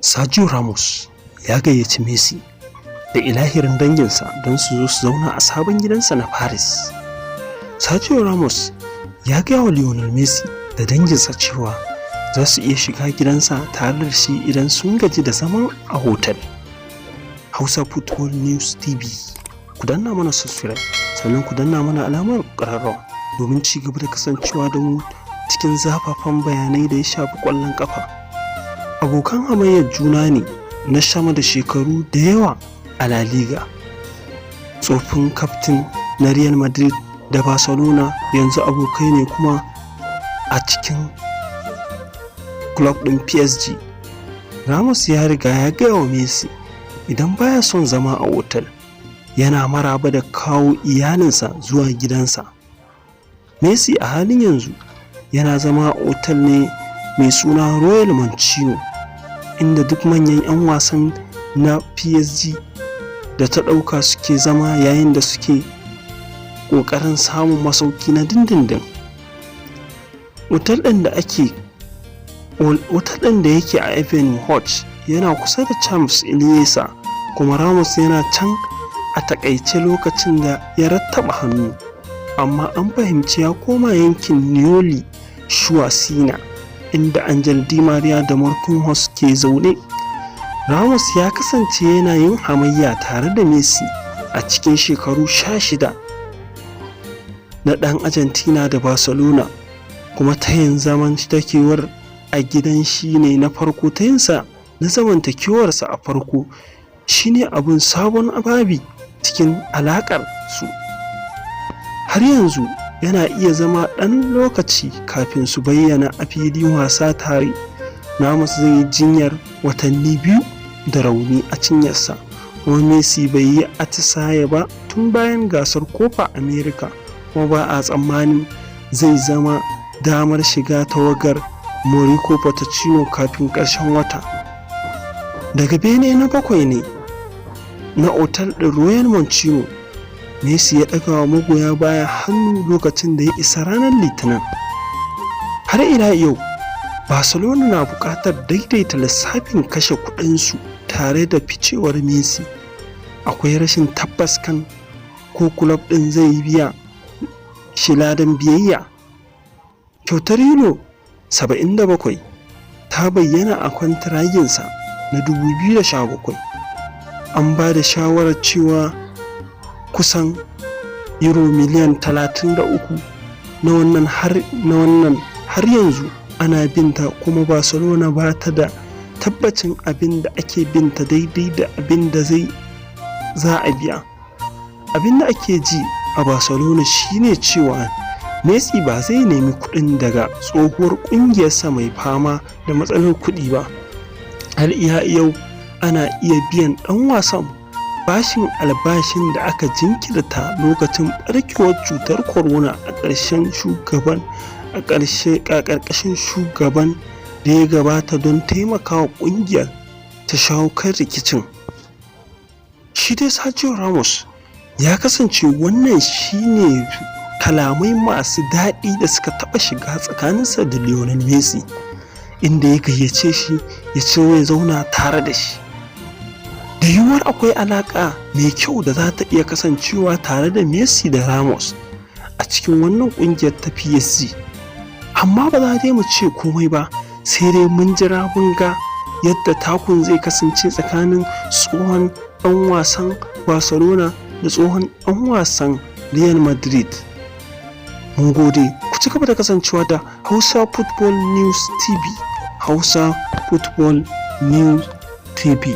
Sergio Ramos ya gayyaci Messi da ilahirin danginsa don su zo su zauna a sabon gidansa na Paris. Sergio Ramos ya gaya wa Lionel Messi da danginsa cewa za su iya shiga gidansa tare da shi idan sun gaji da zaman a hotel. Hausa Football News TV, ku danna mana subscribe sannan ku danna mana alamar ƙararrawa domin ci gaba da kasancewa da mu cikin zafafan bayanai da ya shafi ƙwallon ƙafa. Abokan hamayyar juna ne na sama da shekaru da yawa a La Liga. Tsofin kaftin na Real Madrid da Barcelona yanzu abokai ne kuma a cikin club ɗin PSG. Ramos ya riga ya gaya wa Messi idan baya son zama a otal yana maraba da kawo iyalinsa zuwa gidansa. Messi a halin yanzu yana zama a otal ne mai suna Royal Mancino, inda duk manyan 'yan wasan na PSG da ta ɗauka suke zama yayin da suke ƙoƙarin samun masauki na dindindin. Otal ɗin da yake a Evening Hodge yana kusa da Champs Elysees, kuma Ramos yana can a takaice lokacin da ya rattaba hannu, amma an fahimci ya koma yankin Neuilly Schuazina inda Angel Di Maria da Marquinhos ke zaune. Ramos ya kasance yana yin hamayya tare da Messi a cikin shekaru 16 na ɗan Argentina da Barcelona, kuma tayin zamantakewar a gidan shi ne na farko. Tayinsa na zamantakewarsa a farko shine abun sabon ababi cikin alaƙar su. Har yanzu yana iya zama ɗan lokaci kafin su bayyana a filin wasa tare. Ramos zai yi jinyar watanni 2 da rauni a cinyarsa, kuma Messi bai yi atisaye ba tun bayan gasar Copa America, kuma ba a tsammanin zai zama damar shiga tawagar Mauricio Pochettino kafin ƙarshen wata. Daga bene na 7 ne na otal ɗin Royal Mancino, Messi ya ɗaga wa magoya baya hannu lokacin da ya isa ranar Litinin. Har ila yau, Barcelona na buƙatar daidaita lissafin kashe kuɗinsu tare da ficewar Messi. Akwai rashin tabbas kan ko kulob ɗin zai biya shi ladan biyayya. Kyautar Euro 77 ta bayyana a kwantiraginsa na 2017. An ba da shawarar cewa kusan euro miliyan 33 na wannan har yanzu ana binta, kuma Barcelona ba ta da tabbacin abin da ake binta daidai da abin da za a biya. Abin da ake ji a Barcelona shine cewa Messi ba zai nemi kuɗin daga tsohuwar ƙungiyarsa mai fama da matsalar kuɗi ba. Har iya yau ana iya biyan ɗan wasan bashin albashin da aka jinkirta lokacin ɓarkewar cutar corona a ƙarƙashin shugaban da ya gabata don taimakawa ƙungiyar ta shawo kan rikicin. Shi dai Sergio Ramos ya kasance wannan shine kalamai masu daɗi da suka taɓa shiga tsakaninsa da Lionel Messi, inda ya gayyace shi ya ce ya zauna tare da shi. Da yiwuwar akwai alaƙa mai kyau da za ta iya kasancewa tare da Messi da Ramos a cikin wannan ƙungiyar ta PSG, amma ba za mu ce komai ba, sai dai mun jira mun ga yadda takun zai kasance tsakanin tsohon ɗan wasan Barcelona da tsohon ɗan wasan Real Madrid. Mun gode, ku ci gaba da kasancewa da Hausa Football News TV. Hausa Football News TV.